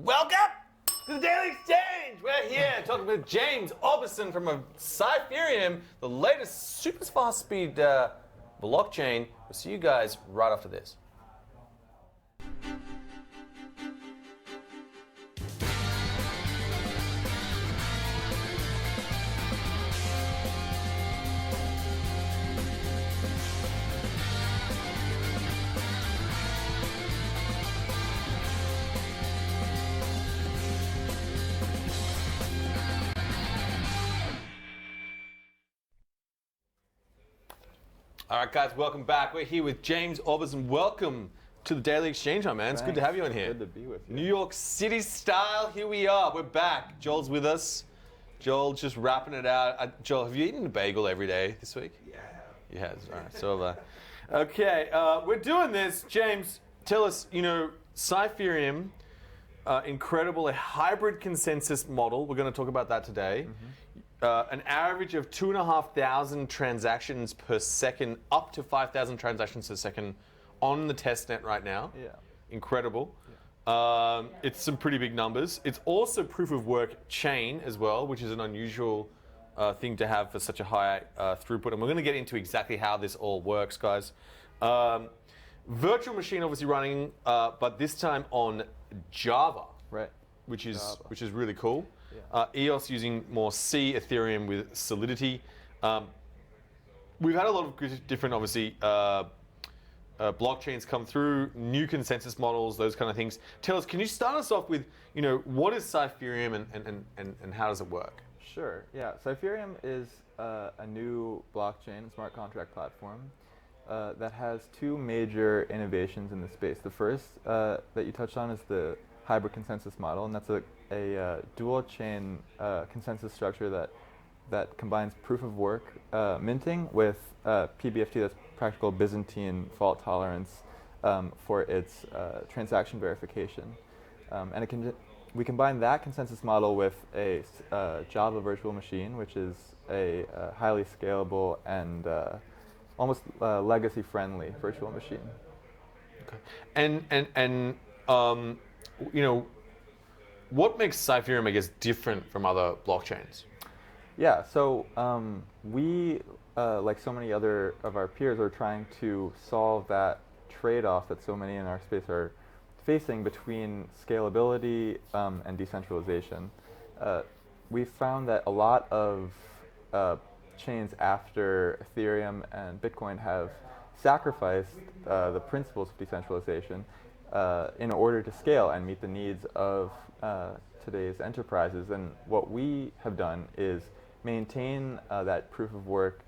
Welcome to the Daily Exchange. We're here talking with James Orbison from Cypherium, the latest super fast speed blockchain. We'll see you guys right after this. All right, guys, welcome back. We're here with James Orbison. Welcome to the Daily Exchange, my man. It's good to have you on here. Good to be with you. New York City style, here we are. We're back. Joel's with us. Joel just wrapping it out. Joel, have you eaten a bagel every day this week? Yeah. You have. All right, so have I. Okay, we're doing this. James, tell us, Cypherium, incredible, a hybrid consensus model. We're going to talk about that today. An average of 2,500 transactions per second, up to 5,000 transactions per second on the testnet right now. Yeah. Incredible. Yeah. It's some pretty big numbers. It's also proof of work chain as well, which is an unusual thing to have for such a high throughput. And we're going to get into exactly how this all works, guys. Virtual machine obviously running, but this time on Java, Right. which is really cool. EOS using more C, Ethereum with Solidity. We've had a lot of different, obviously, blockchains come through, new consensus models, those kind of things. Tell us, can you start us off with, what is Cypherium and how does it work? Sure. Yeah. Cypherium is a new blockchain, smart contract platform that has two major innovations in the space. The first that you touched on is the hybrid consensus model, and that's a dual chain consensus structure that combines proof of work minting with PBFT, that's practical Byzantine fault tolerance, for its transaction verification. And we combine that consensus model with a Java virtual machine, which is a highly scalable and almost legacy-friendly virtual machine. Okay. What makes Cypherium, I guess, different from other blockchains? Yeah, so we, like so many other of our peers, are trying to solve that trade-off that so many in our space are facing between scalability and decentralization. We found that a lot of chains after Ethereum and Bitcoin have sacrificed the principles of decentralization in order to scale and meet the needs of today's enterprises. And what we have done is maintain that proof of work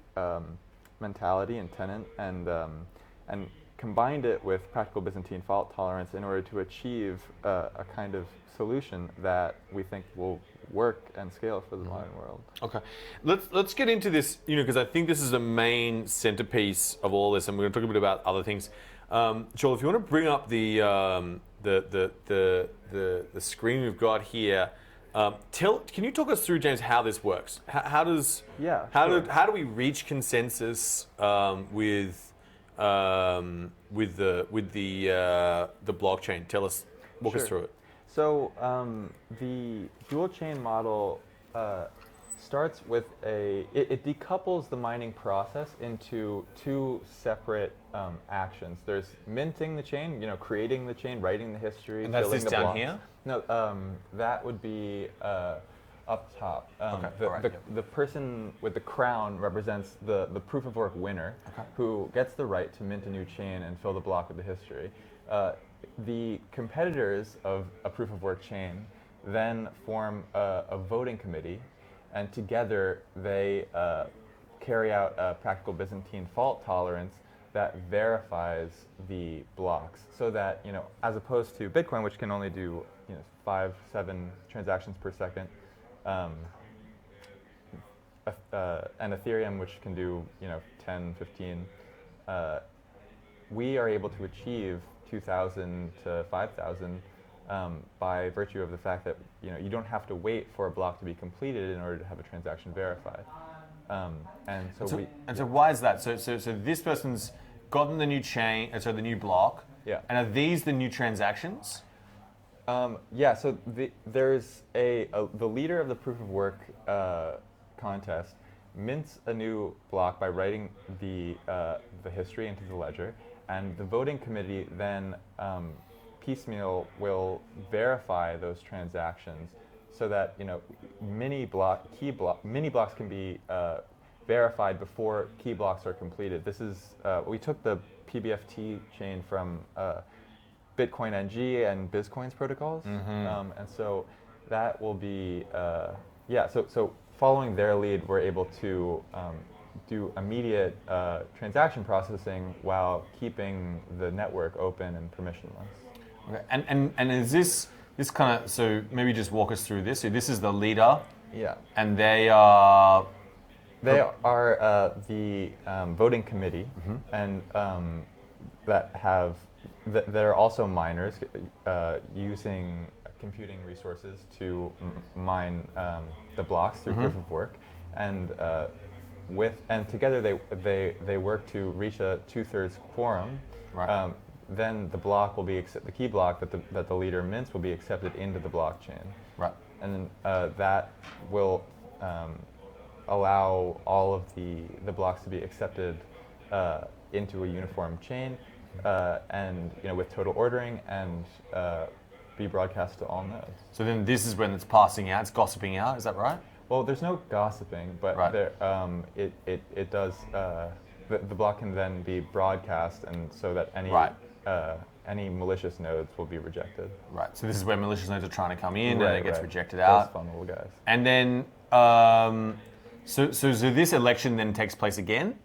mentality and tenant, and combined it with practical Byzantine fault tolerance in order to achieve a kind of solution that we think will work and scale for the modern world. Okay, let's get into this, because I think this is the main centerpiece of all this, and we're going to talk a bit about other things. Joel, if you want to bring up the screen we've got here, can you talk us through, James, how this works? How do we reach consensus with the blockchain? Tell us, walk us through it. So the dual chain model starts with it decouples the mining process into two separate actions. There's minting the chain, creating the chain, writing the history, and that's filling the down blocks. here? No, that would be up top. The person with the crown represents the proof of work winner, who gets the right to mint a new chain and fill the block with the history. The competitors of a proof of work chain then form a voting committee, and together they carry out a practical Byzantine fault tolerance that verifies the blocks, so that, as opposed to Bitcoin, which can only do 5-7 transactions per second, and Ethereum, which can do 10, 15, we are able to achieve 2,000 to 5,000 by virtue of the fact that you don't have to wait for a block to be completed in order to have a transaction verified. So why is that? So this person's gotten the new chain, so the new block. Yeah. And are these the new transactions? Yeah, so there's the leader of the proof of work contest mints a new block by writing the history into the ledger, and the voting committee then piecemeal will verify those transactions so that mini blocks can be verified before key blocks are completed. This is we took the PBFT chain from Bitcoin NG and Bizcoin's protocols, and so that will be So following their lead, we're able to do immediate transaction processing while keeping the network open and permissionless. Okay. And is this kind of, so maybe just walk us through this. So this is the leader. Yeah. And they are. They are the voting committee, and that are also miners using computing resources to mine the blocks through proof of work, and together they work to reach a 2/3 quorum. Right. Then the block will be the key block that the leader mints will be accepted into the blockchain. Right. And then that will allow all of the blocks to be accepted into a uniform chain, and with total ordering, and be broadcast to all nodes. So then this is when it's passing out, it's gossiping out. Is that right? Well, there's no gossiping, but right. it does. The block can then be broadcast, and so that any malicious nodes will be rejected. Right. So this is where malicious nodes are trying to come in, and it gets rejected Those out. funnel guys. And then, so this election then takes place again?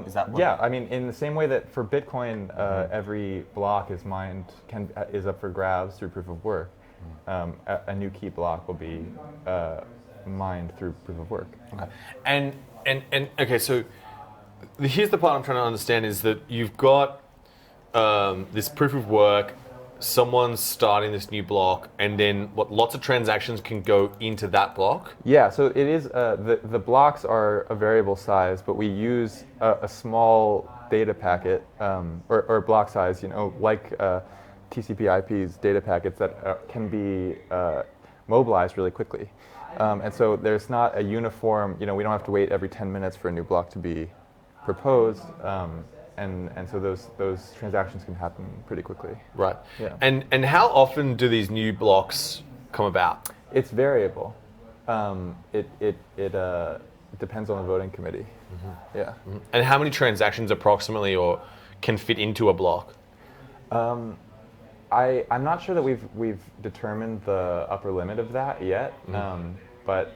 Is that what? Yeah, I mean, in the same way that for Bitcoin, every block is up for grabs through proof of work. A new key block will be mined through proof of work. Okay. And okay, so here's the part I'm trying to understand is that you've got this proof of work, someone's starting this new block, and then lots of transactions can go into that block? Yeah, so it is, the blocks are a variable size, but we use a small data packet, or block size, like TCP/IP's data packets that can be mobilized really quickly. And so there's not a uniform, we don't have to wait every 10 minutes for a new block to be proposed. And so those transactions can happen pretty quickly. Right. Yeah. And how often do these new blocks come about? It's variable. It depends on the voting committee. Yeah. And how many transactions approximately or can fit into a block? I'm not sure that we've determined the upper limit of that yet. But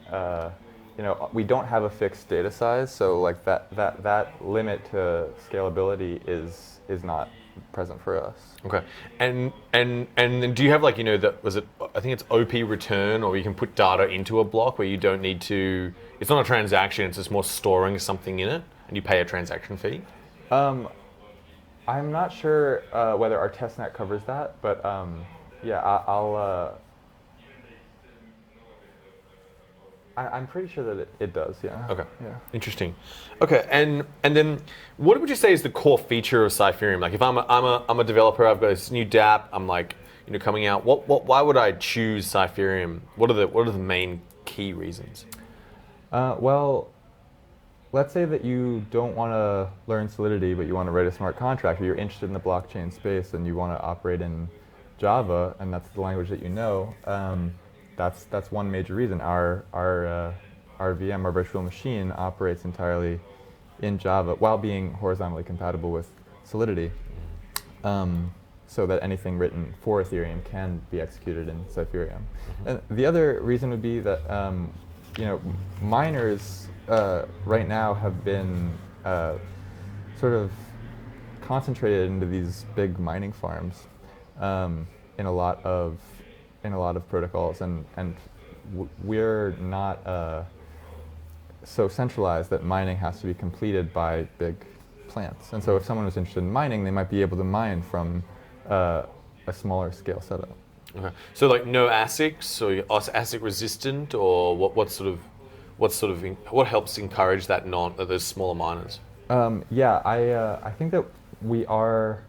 we don't have a fixed data size, so like that limit to scalability is not present for us. Okay, and then do you have I think it's OP return, or you can put data into a block where you don't need to. It's not a transaction; it's just more storing something in it, and you pay a transaction fee. I'm not sure whether our testnet covers that, but I'm pretty sure that it does, yeah. Okay. Yeah. Interesting. Okay, and then what would you say is the core feature of Cypherium? Like if I'm a developer, I've got this new dApp, I'm coming out. Why would I choose Cypherium? What are the main key reasons? Well, let's say that you don't want to learn Solidity, but you want to write a smart contract, or you're interested in the blockchain space and you want to operate in Java, and that's the language that you know. That's one major reason. Our VM, our virtual machine, operates entirely in Java while being horizontally compatible with Solidity, so that anything written for Ethereum can be executed in Cypherium. And the other reason would be that miners right now have been sort of concentrated into these big mining farms in a lot of protocols, and we're not so centralized that mining has to be completed by big plants. And so if someone was interested in mining, they might be able to mine from a smaller scale setup. Okay. So no ASICs, or ASIC resistant, or what helps encourage those smaller miners? I think that we are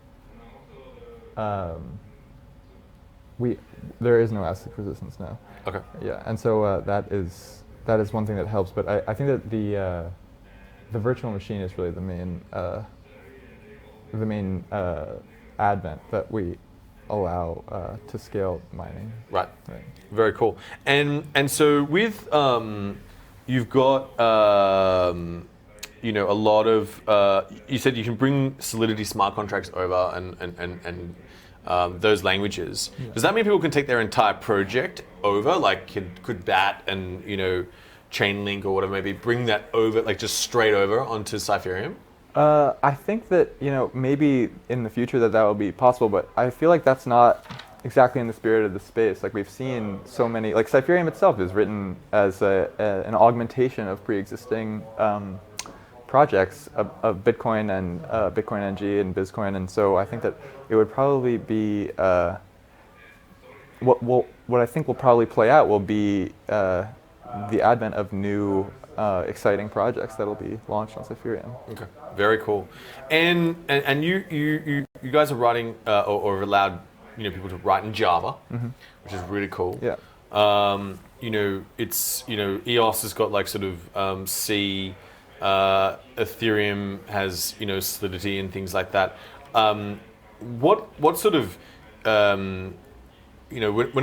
there is no ASIC resistance now. Okay. Yeah, and so that is one thing that helps. But I think that the virtual machine is really the main advent that we allow to scale mining. Right. Very cool. And so with you've got a lot of you said you can bring Solidity smart contracts over and those languages. Yeah. Does that mean people can take their entire project over? Like could that and Chainlink or whatever maybe bring that over, like just straight over onto Cypherium? I think that maybe in the future that will be possible, but I feel like that's not exactly in the spirit of the space. Like we've seen so many, like Cypherium itself is written as an augmentation of pre-existing projects of Bitcoin and Bitcoin NG and Bizcoin, and so I think that it would probably be what I think will probably play out will be the advent of new exciting projects that will be launched on Cypherium. Okay, very cool. And you guys are writing or have allowed people to write in Java, which is really cool. Yeah. It's EOS has got like sort of C. Ethereum has Solidity and things like that. What sort of when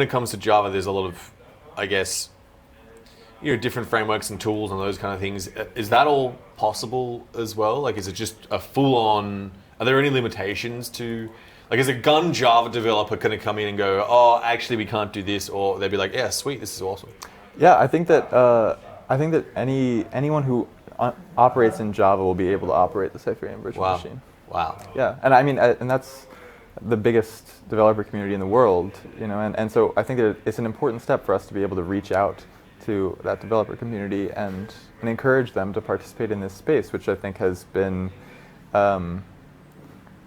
it comes to Java, there's a lot of, I guess, different frameworks and tools and those kind of things. Is that all possible as well? Like, is it just a full-on? Are there any limitations to? Like, is a gun Java developer going to come in and go, oh, actually, we can't do this, or they'd be like, yeah, sweet, this is awesome. Yeah, I think that anyone who operates in Java will be able to operate the Cypherium virtual machine. Wow. Yeah, and I mean, and that's the biggest developer community in the world, and so I think that it's an important step for us to be able to reach out to that developer community and encourage them to participate in this space, which I think has been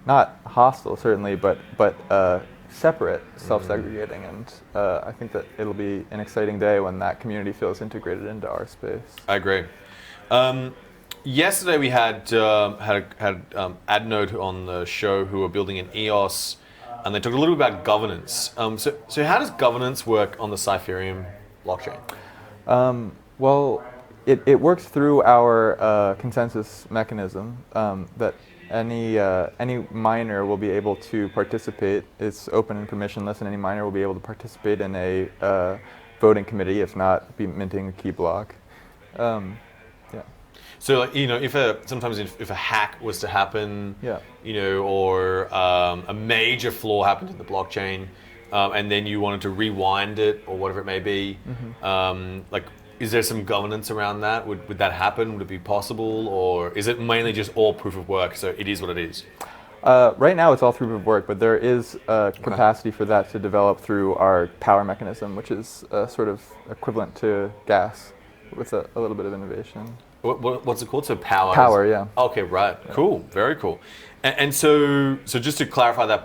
not hostile certainly, but separate, self-segregating, and I think that it'll be an exciting day when that community feels integrated into our space. I agree. Yesterday we had Adnode on the show who are building an EOS, and they talked a little bit about governance. So how does governance work on the Cypherium blockchain? Well, it works through our consensus mechanism that any miner will be able to participate. It's open and permissionless, and any miner will be able to participate in a voting committee, if not be minting a key block. So, sometimes if a hack was to happen, or a major flaw happened in the blockchain, and then you wanted to rewind it or whatever it may be, is there some governance around that? Would that happen? Would it be possible, or is it mainly just all proof of work? So it is what it is. Right now, it's all proof of work, but there is capacity for that to develop through our power mechanism, which is sort of equivalent to gas with a little bit of innovation. What's it called? So power. Power, yeah. Okay, right. Yeah. Cool. Very cool. And so just to clarify that,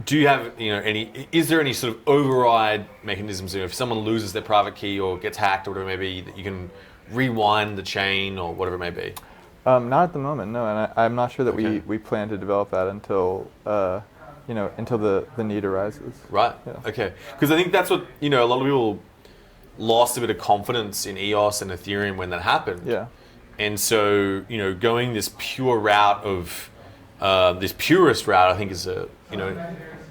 do you have is there any sort of override mechanisms? If someone loses their private key or gets hacked or whatever it may be, that you can rewind the chain or whatever it may be? Not at the moment, no. And I'm not sure that we plan to develop that until until the need arises. Right. Yeah. Okay. Because I think that's what a lot of people lost a bit of confidence in EOS and Ethereum when that happened. Yeah. And so, going this pure route of this purest route, I think is a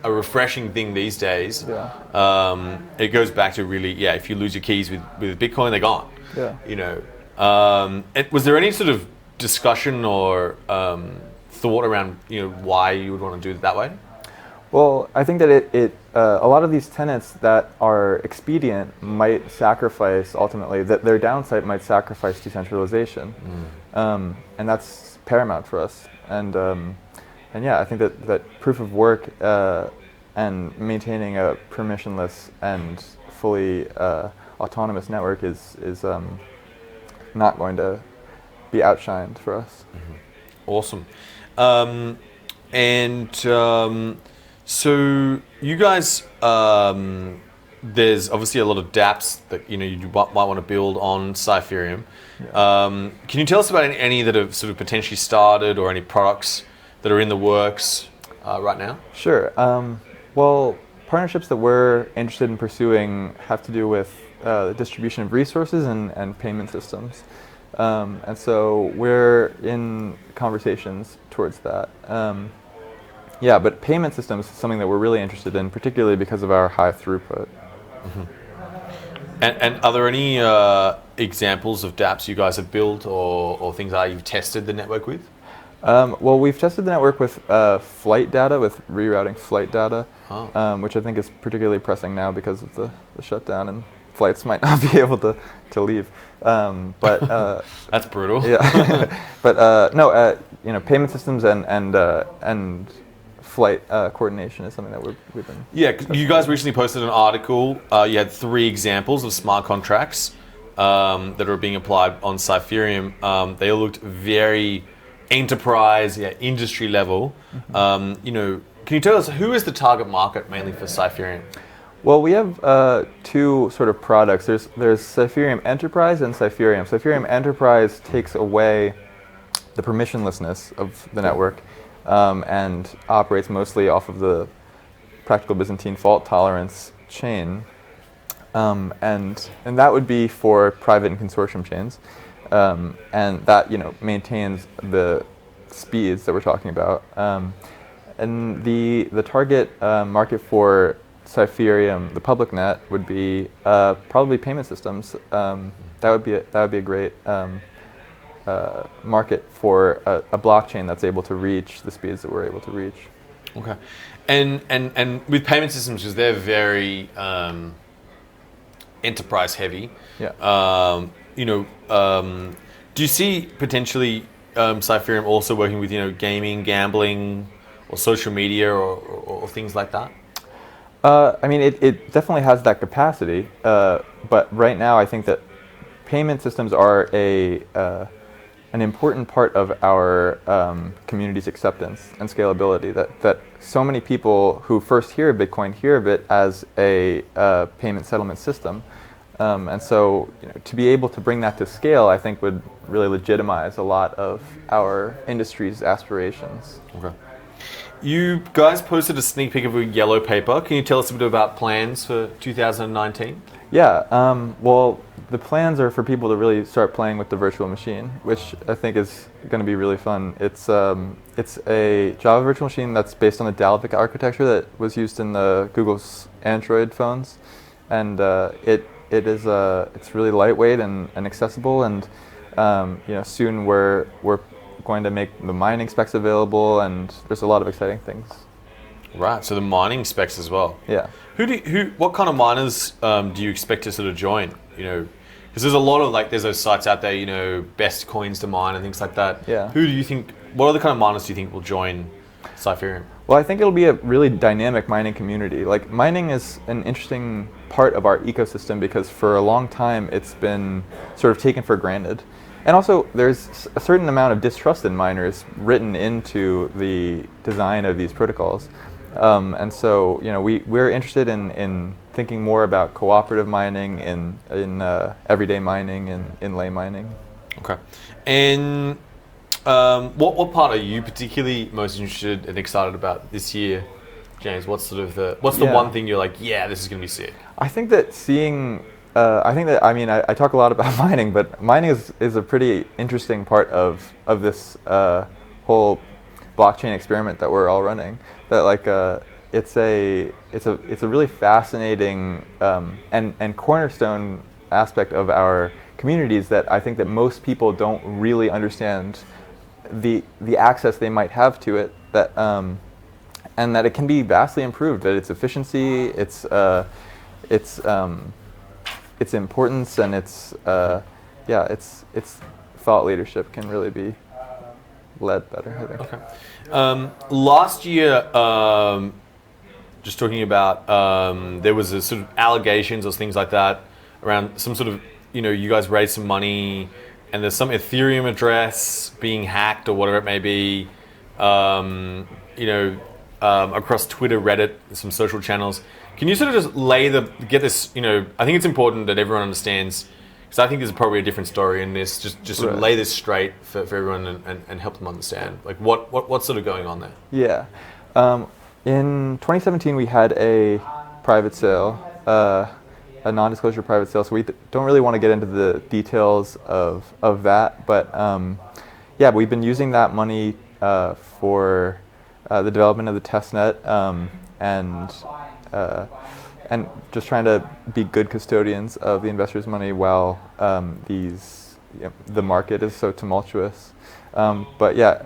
refreshing thing these days. Yeah. It goes back to really, if you lose your keys with Bitcoin, they're gone. Yeah. Was there any sort of discussion or thought around why you would want to do it that way? Well, I think that a lot of these tenants that are expedient might sacrifice, ultimately, that their downside might sacrifice decentralization. And that's paramount for us. And yeah, I think that proof of work and maintaining a permissionless and fully autonomous network is not going to be outshined for us. Awesome. So you guys, there's obviously a lot of dApps that you might want to build on Cypherium. Yeah. Can you tell us about any that have sort of potentially started, or any products that are in the works right now? Sure. Well, partnerships that we're interested in pursuing have to do with the distribution of resources and payment systems. And so we're in conversations towards that. Yeah, but payment systems is something that we're really interested in, particularly because of our high throughput. Mm-hmm. And are there any examples of dApps you guys have built or things that you've tested the network with? Well, we've tested the network with flight data, with rerouting flight data, which I think is particularly pressing now because of the shutdown and flights might not be able to leave. But that's brutal. Yeah. But no, payment systems and flight coordination is something that we've been. Yeah, you guys recently posted an article. You had 3 examples of smart contracts that are being applied on Cypherium. They all looked very enterprise, industry level. Mm-hmm. Can you tell us who is the target market mainly for Cypherium? Well, we have 2 sort of products. There's Cypherium Enterprise and Cypherium. Cypherium Enterprise takes away the permissionlessness of the network and operates mostly off of the practical Byzantine fault tolerance chain, and that would be for private and consortium chains, and that maintains the speeds that we're talking about. And the target market for Cypherium, the public net, would be probably payment systems. That would be a great market for a blockchain that's able to reach the speeds that we're able to reach. Okay, and with payment systems, because they're very enterprise heavy. Yeah. Do you see potentially Cypherium also working with gaming, gambling, or social media, or things like that? I mean, it definitely has that capacity, but right now I think that payment systems are an important part of our community's acceptance and scalability. That so many people who first hear of Bitcoin hear of it as a payment settlement system, and so to be able to bring that to scale, I think would really legitimize a lot of our industry's aspirations. Okay. You guys posted a sneak peek of a yellow paper. Can you tell us a bit about plans for 2019? Yeah, well, the plans are for people to really start playing with the virtual machine, which I think is going to be really fun. It's a Java virtual machine that's based on the Dalvik architecture that was used in the Google's Android phones, and it's really lightweight and accessible, and soon we're going to make the mining specs available, and there's a lot of exciting things. Right, so the mining specs as well. Yeah. What kind of miners do you expect to sort of join? Because there's a lot of there's those sites out there, best coins to mine and things like that. Yeah. Who do you think? What other kind of miners do you think will join Cypherium? Well, I think it'll be a really dynamic mining community. Mining is an interesting part of our ecosystem because for a long time it's been sort of taken for granted. And also, there's a certain amount of distrust in miners written into the design of these protocols. And so, we're interested in thinking more about cooperative mining, in everyday mining, and inlay mining. Okay. And what part are you particularly most interested and excited about this year, James? What's the one thing you're like, yeah, this is going to be sick? I think that I talk a lot about mining, but mining is a pretty interesting part of this whole blockchain experiment that we're all running. That it's a really fascinating and cornerstone aspect of our communities that I think that most people don't really understand the access they might have to it, that and that it can be vastly improved, that its efficiency, its importance, and its thought leadership can really be led better, I think. Okay. Last year, just talking about, there was a sort of allegations or things like that around some sort of, you guys raised some money and there's some Ethereum address being hacked or whatever it may be, across Twitter, Reddit, some social channels. Can you sort of just get this, I think it's important that everyone understands, because I think there's probably a different story in this, just sort of lay this straight for everyone and help them understand, what's sort of going on there? Yeah. In 2017, we had a private sale, a non-disclosure private sale. So we don't really want to get into the details of that, but yeah, we've been using that money for the development of the testnet and just trying to be good custodians of the investors' money while the market is so tumultuous. But yeah,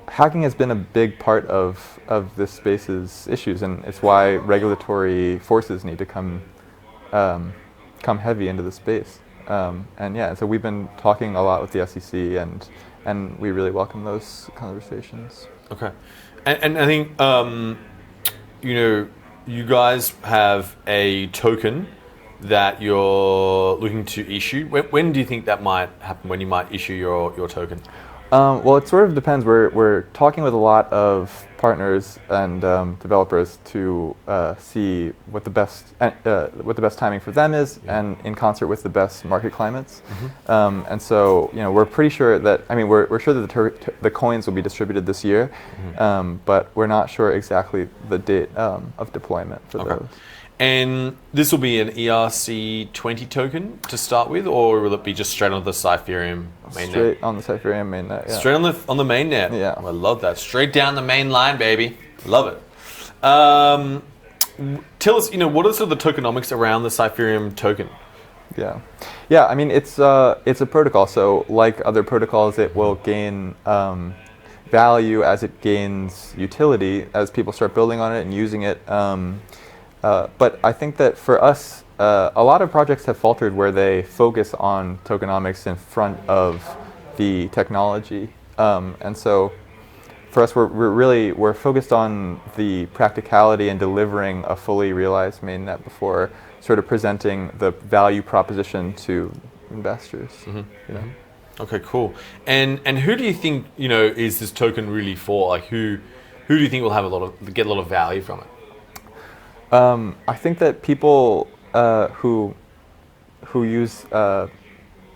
hacking has been a big part of this space's issues, and it's why regulatory forces need to come heavy into the space. And yeah, so we've been talking a lot with the SEC, and we really welcome those conversations. Okay, and I think you guys have a token that you're looking to issue. When do you think that might happen? When you might issue your token? Well, it sort of depends. We're talking with a lot of partners and developers to see what the best timing for them is, and in concert with the best market climates. Mm-hmm. And so, we're pretty sure that we're sure that the coins will be distributed this year, mm-hmm. But we're not sure exactly the date of deployment for those. And this will be an ERC20 token to start with, or will it be just straight on the Cypherium mainnet? Straight on the Cypherium mainnet, yeah. Straight on the mainnet? Yeah. Oh, I love that. Straight down the main line, baby. Love it. Tell us, what are sort of the tokenomics around the Cypherium token? Yeah. It's a protocol, so like other protocols, it will gain value as it gains utility, as people start building on it and using it. But I think that for us, a lot of projects have faltered where they focus on tokenomics in front of the technology. And so for us, we're focused on the practicality and delivering a fully realized mainnet before sort of presenting the value proposition to investors. Mm-hmm. Mm-hmm. Okay, cool. And who do you think is this token really for? Like who do you think will have get a lot of value from it? I think that people who use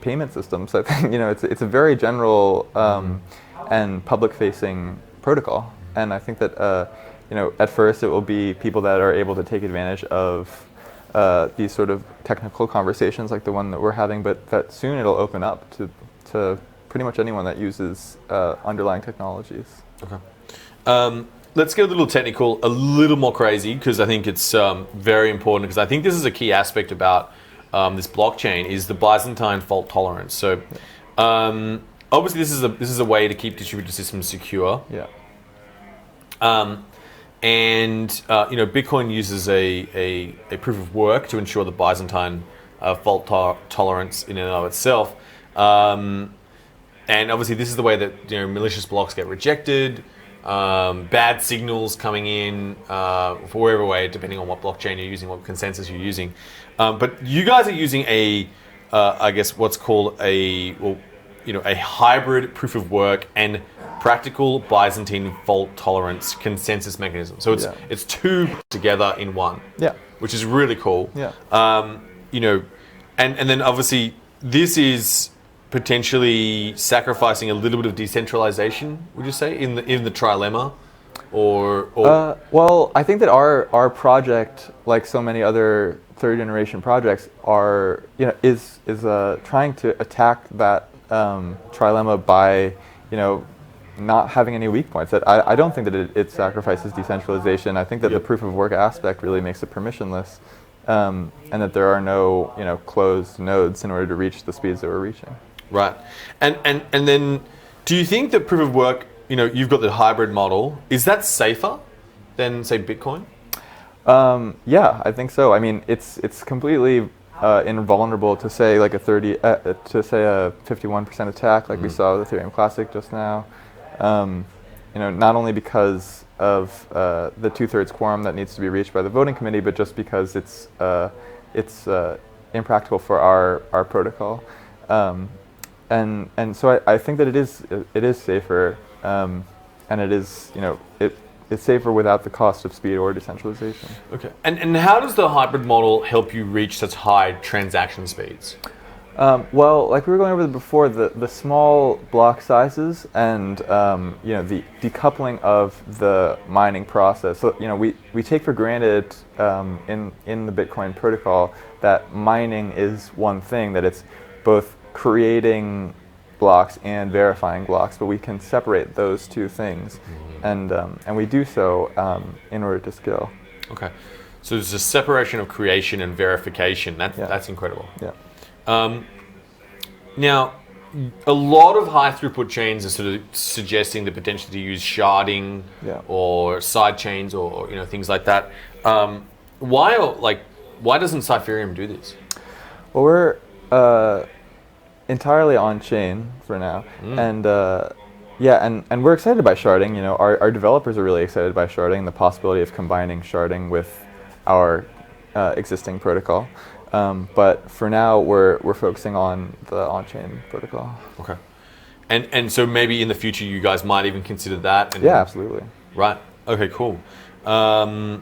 payment systems, I think it's a very general and public-facing protocol, and I think that at first it will be people that are able to take advantage of these sort of technical conversations like the one that we're having, but that soon it'll open up to pretty much anyone that uses underlying technologies. Okay. Let's get a little technical, a little more crazy, because I think it's very important, because I think this is a key aspect about this blockchain is the Byzantine fault tolerance. So obviously this is a way to keep distributed systems secure. Yeah. And Bitcoin uses a proof of work to ensure the Byzantine fault tolerance in and of itself. And obviously this is the way that malicious blocks get rejected. Bad signals coming in for wherever way, depending on what blockchain you're using, what consensus you're using. But you guys are using I guess what's called a hybrid proof of work and practical Byzantine fault tolerance consensus mechanism. So it's two together in one. Yeah. Which is really cool. Yeah. And then obviously this is potentially sacrificing a little bit of decentralization, would you say, in the trilemma, or? Well, I think that our project, like so many other third generation projects, is trying to attack that trilemma by not having any weak points. That I don't think that it sacrifices decentralization. I think that the proof of work aspect really makes it permissionless, and that there are no closed nodes in order to reach the speeds that we're reaching. Right, and then, do you think that proof of work, you've got the hybrid model, is that safer than say Bitcoin? Yeah, I think so. It's completely invulnerable to say like a 51% attack like we saw with Ethereum Classic just now. Not only because of the 2/3 quorum that needs to be reached by the voting committee, but just because it's impractical for our protocol. And so I think that it is safer, and it is it's safer without the cost of speed or decentralization. Okay. And how does the hybrid model help you reach such high transaction speeds? Well, like we were going over before, the small block sizes and the decoupling of the mining process. So we take for granted in the Bitcoin protocol that mining is one thing, that it's both creating blocks and verifying blocks, but we can separate those two things, and we do so in order to scale. Okay, so there's a separation of creation and verification. That's incredible. Yeah. Now, a lot of high throughput chains are sort of suggesting the potential to use sharding or side chains or things like that. Why doesn't Cypherium do this? Well, we're entirely on chain for now, and we're excited by sharding. Our developers are really excited by sharding, the possibility of combining sharding with our existing protocol. But for now, we're focusing on the on-chain protocol. Okay, and so maybe in the future you guys might even consider that. Yeah, absolutely. Right. Okay. Cool. I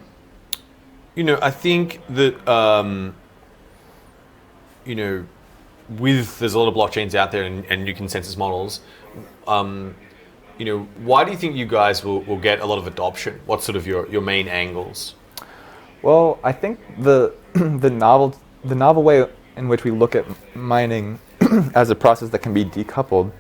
think that with there's a lot of blockchains out there and new consensus models. Why do you think you guys will get a lot of adoption? What's sort of your main angles? Well, I think the novel way in which we look at mining as a process that can be decoupled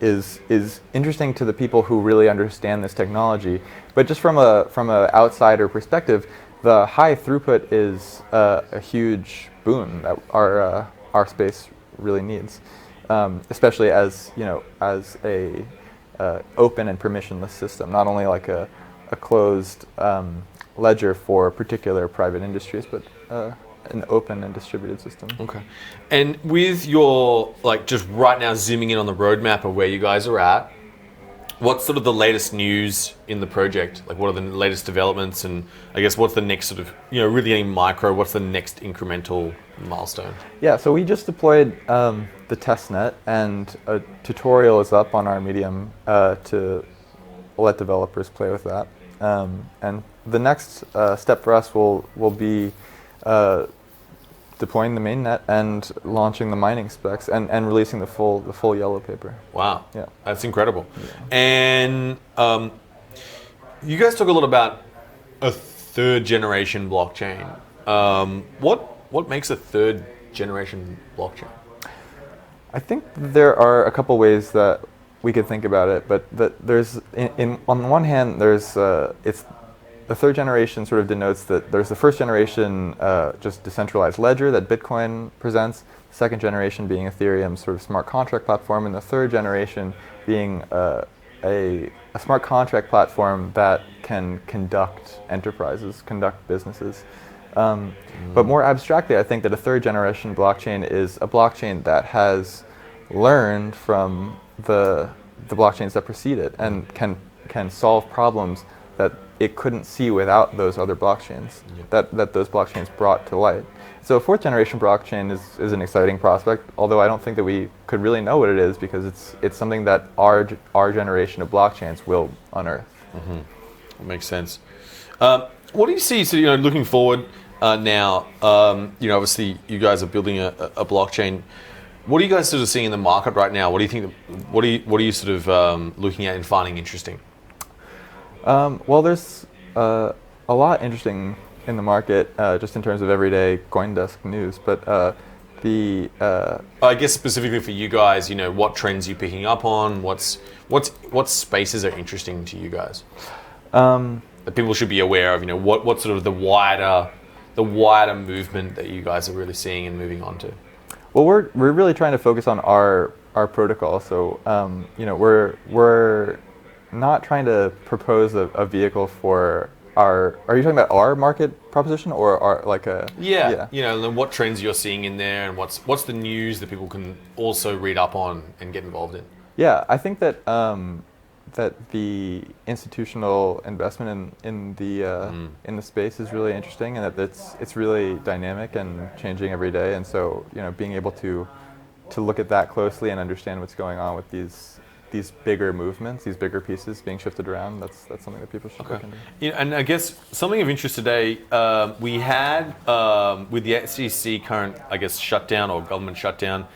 is interesting to the people who really understand this technology. But just from a outsider perspective, the high throughput is a huge boon that our space really needs, especially as a open and permissionless system, not only like a closed ledger for particular private industries, but an open and distributed system. Okay. And with your, just right now zooming in on the roadmap of where you guys are at, what's sort of the latest news in the project? What are the latest developments, and I guess what's the next sort of, really getting micro, what's the next incremental milestone? Yeah, so we just deployed the testnet, and a tutorial is up on our Medium to let developers play with that. And the next step for us will be deploying the mainnet and launching the mining specs and releasing the full yellow paper. Wow. Yeah. That's incredible. Yeah. And you guys talk a lot about a third generation blockchain. What makes a third generation blockchain? I think there are a couple ways that we could think about it, but there's on the one hand, there's it's the third generation sort of denotes that there's the first generation just decentralized ledger that Bitcoin presents, the second generation being Ethereum's sort of smart contract platform, and the third generation being a smart contract platform that can conduct enterprises, conduct businesses. But more abstractly, I think that a third generation blockchain is a blockchain that has learned from the blockchains that precede it and can solve problems that it couldn't see without those other blockchains that those blockchains brought to light. So a fourth generation blockchain is an exciting prospect, although I don't think that we could really know what it is, because it's something that our generation of blockchains will unearth. Mm-hmm. That makes sense. What do you see, so looking forward now, obviously you guys are building a blockchain. What are you guys sort of seeing in the market right now? What do you think? What are you sort of looking at and finding interesting? Well, there's a lot interesting in the market, just in terms of everyday CoinDesk news. But I guess specifically for you guys, what trends are you picking up on? What spaces are interesting to you guys that people should be aware of? What sort of the wider movement that you guys are really seeing and moving on to? Well, we're really trying to focus on our protocol. So we're not trying to propose a vehicle for our. Are you talking about our market proposition or our Yeah. And what trends you're seeing in there, and what's the news that people can also read up on and get involved in? Yeah, I think that that the institutional investment in the space is really interesting, and that it's really dynamic and changing every day. And so being able to look at that closely and understand what's going on with these these bigger movements, these bigger pieces being shifted around, that's something that people should look into. Yeah, and I guess something of interest today, we had with the SEC current, I guess, shutdown or government shutdown,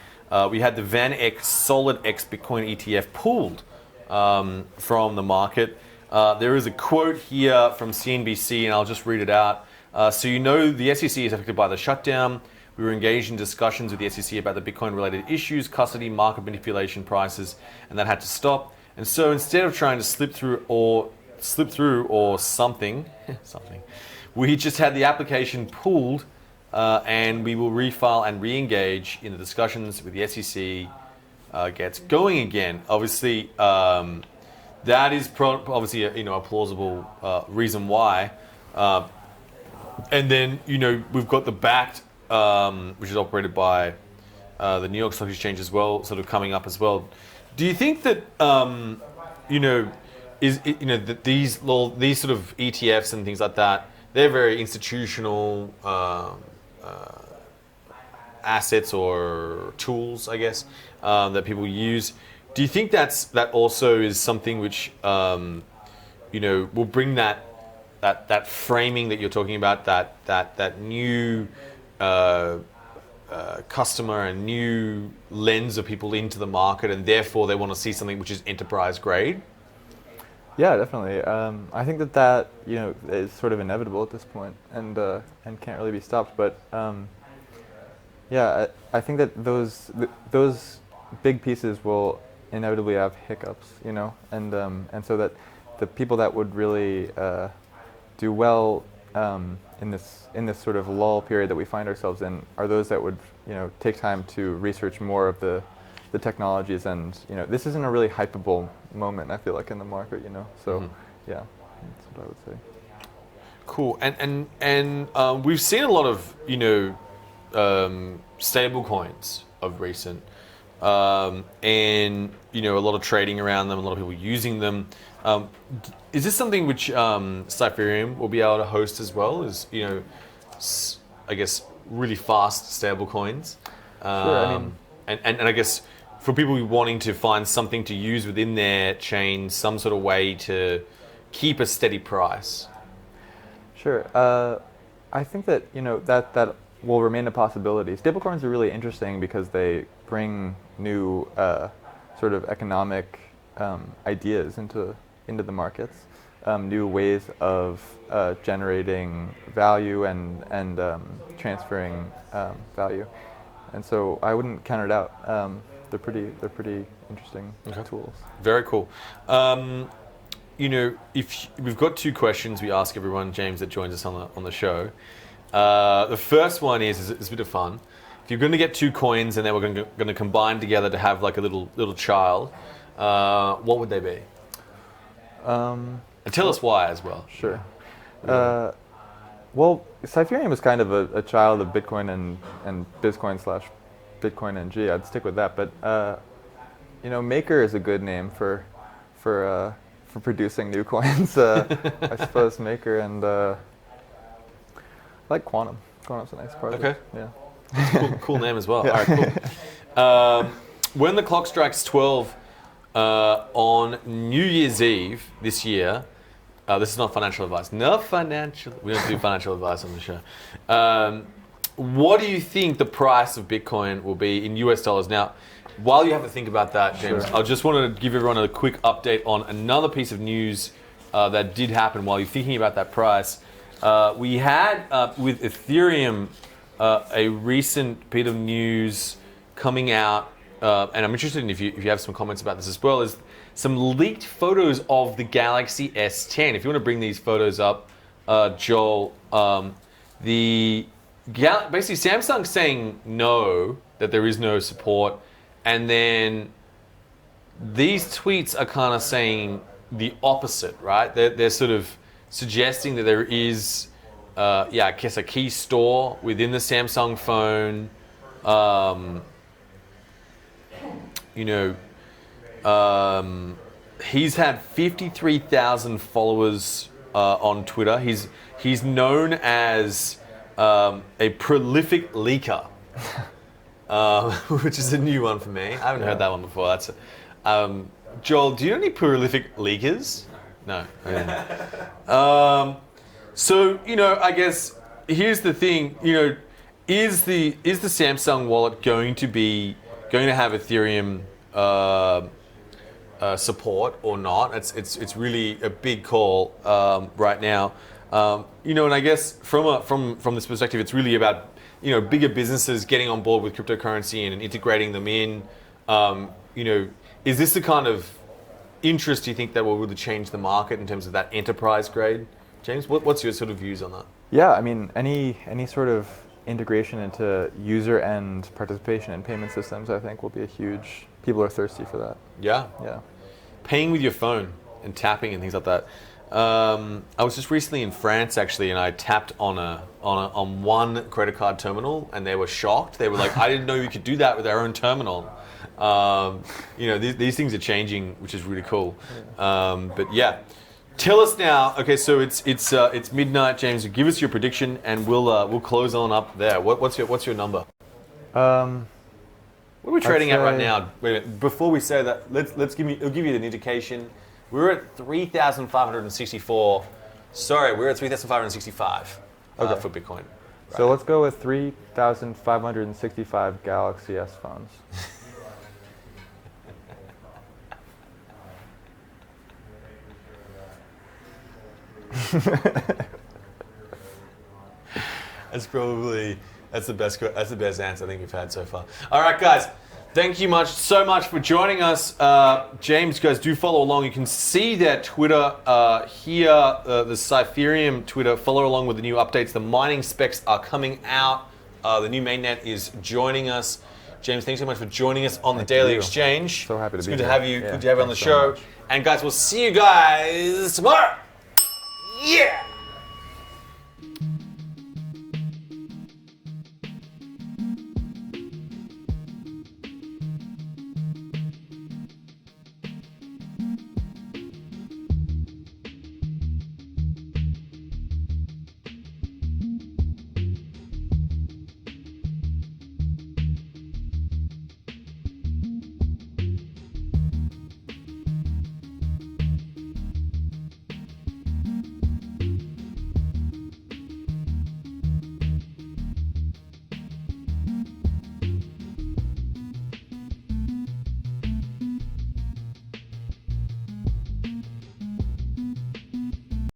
we had the VanEck-SolidX Bitcoin ETF pulled from the market. There is a quote here from CNBC, and I'll just read it out. So you know the SEC is affected by the shutdown. We were engaged in discussions with the SEC about the Bitcoin-related issues, custody, market manipulation, prices, and that had to stop. And so instead of trying to slip through or something, we just had the application pulled, and we will refile and re-engage in the discussions with the SEC. Gets going again. Obviously, that is obviously a plausible reason why. And then we've got the BACT, which is operated by the New York Stock Exchange as well, sort of coming up as well. Do you think that that these sort of ETFs and things like that, they're very institutional assets or tools, I guess, that people use? Do you think that also is something which will bring that framing that you're talking about, that new customer and new lens of people into the market, and therefore they want to see something which is enterprise grade? Yeah, definitely. I think that is sort of inevitable at this point, and can't really be stopped. But yeah, I think that those big pieces will inevitably have hiccups, and so that the people that would really do well in this sort of lull period that we find ourselves in are those that would take time to research more of the technologies, and this isn't a really hypeable moment, I feel like, in the market, so yeah, that's what I would say. Cool. And we've seen a lot of stable coins of recent, and a lot of trading around them, a lot of people using them. Is this something which Cypherium will be able to host as well? Is I guess really fast stable coins? Sure. And I guess for people wanting to find something to use within their chain, some sort of way to keep a steady price. Sure. I think that that will remain a possibility. Stablecoins are really interesting because they bring new sort of economic ideas into the markets, new ways of generating value and transferring value, and so I wouldn't count it out. They're pretty interesting tools. Very cool. If we've got two questions we ask everyone, James, that joins us on the show. The first one is it's a bit of fun. If you're going to get two coins and then we're going to combine together to have like a little child, what would they be? And tell us why as well. Sure. Well, Cypherium is kind of a child of Bitcoin and Bizcoin / Bitcoin NG. I'd stick with that. But Maker is a good name for producing new coins. I suppose Maker, and I like Quantum. Quantum's a nice project. Okay. Yeah. Cool name as well. Yeah. All right, cool. When the clock strikes 12 on New Year's Eve this year, this is not financial advice. We don't do financial advice on the show. What do you think the price of Bitcoin will be in US dollars? Now, while you have to think about that, James, Sure. I just wanted to give everyone a quick update on another piece of news that did happen while you're thinking about that price. We had, with Ethereum, a recent bit of news coming out, and I'm interested in if you have some comments about this as well, is some leaked photos of the Galaxy S10. If you want to bring these photos up, Joel, basically Samsung's saying no, that there is no support, and then these tweets are kind of saying the opposite, right? They're sort of suggesting that there is, I guess, a key store within the Samsung phone. He's had 53,000 followers on Twitter. He's known as a prolific leaker, which is a new one for me. I haven't heard that one before. That's Joel, do you know any prolific leakers? No. So, I guess here's the thing, is the Samsung wallet going to have Ethereum support or not? It's really a big call right now. And I guess from this perspective, it's really about bigger businesses getting on board with cryptocurrency and integrating them in. Is this the kind of interest you think that will really change the market in terms of that enterprise grade? James, what's your sort of views on that? Yeah, I mean, any sort of integration into user end participation in payment systems, I think, will be a huge. People are thirsty for that. Yeah. Yeah. Paying with your phone and tapping and things like that. I was just recently in France actually, and I tapped on one credit card terminal, and they were shocked. They were like, "I didn't know you could do that with our own terminal." These things are changing, which is really cool. But yeah, tell us now. Okay, so it's midnight, James. Give us your prediction, and we'll close on up there. What's your number? What are we trading at right now? Wait a minute. Before we say that, I'll give you an indication. We're at 3,564. Sorry, we're at 3,565 for Bitcoin. Right. So let's go with 3,565 Galaxy S phones. That's the best answer I think we've had so far. All right, guys. Thank you so much for joining us. James, guys, do follow along. You can see their Twitter here, the Cypherium Twitter. Follow along with the new updates. The mining specs are coming out. The new mainnet is joining us. James, thanks so much for joining us on the Daily Exchange. So happy to be here. Good to have you. Yeah, good to have you on the so show. much. And guys, we'll see you guys tomorrow. Yeah.